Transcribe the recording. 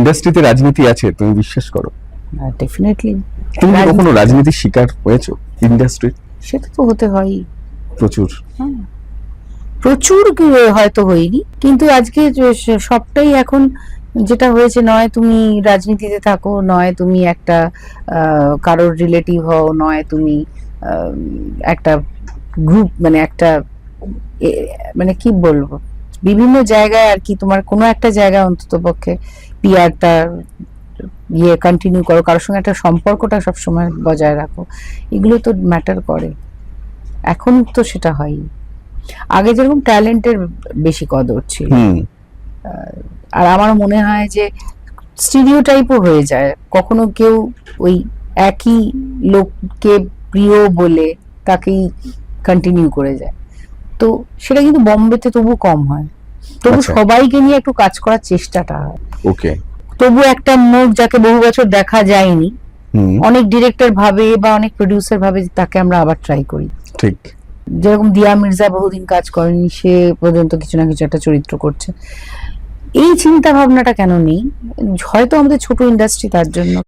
ইন্ডাস্ট্রিতে রাজনীতি আছে, তুমি বিশ্বাস করো? ডেফিনেটলি। তুমি কি কখনো রাজনীতির শিকার হয়েছো ইন্ডাস্ট্রি? সেটা তো হতে হয়ই, প্রচুর। প্রচুর হয়তো হয়নি, কিন্তু আজকে সবটাই এখন যেটা হয়েছে, নয় তুমি রাজনীতিতে থাকো, নয় তুমি একটা কারোর রিলেটিভ হও, নয় তুমি একটা গ্রুপ, মানে একটা মানে কি বলবো, বিভিন্ন জায়গায় আর কি, তোমার কোনো একটা জায়গায় অন্তত পক্ষে পিআরটা কন্টিনিউ করো, কারোর সঙ্গে একটা সম্পর্কটা সবসময় বজায় রাখো, এগুলো তো ম্যাটার করে। এখন তো সেটা হয়ই। আগে যেরকম ট্যালেন্টের বেশি কদর ছিল, আর আমার মনে হয় যে স্টিরিওটাইপও হয়ে যায়, কখনো কেউ ওই একই লোককে প্রিয় বলে তাকেই কন্টিনিউ করে যায়। তো সেটা কিন্তু বোম্বেতে তবু কম হয়, তবু সবাইকে নিয়ে একটু কাজ করার চেষ্টাটা হয়। ওকে। তবু একটা মুখ যাকে বহু বছর দেখা যায়নি, অনেক ডিরেক্টর ভাবে বা অনেক প্রডিউসার ভাবে তাকে আমরা আবার ট্রাই করি। ঠিক। যেরকম দিয়া মির্জা বহুদিন কাজ করেনি, সে পর্যন্ত কিছু না কিছু একটা চরিত্র করছে। এই চিন্তা ভাবনাটা কেন নেই? হয়তো আমাদের ছোট ইন্ডাস্ট্রি, তার জন্য।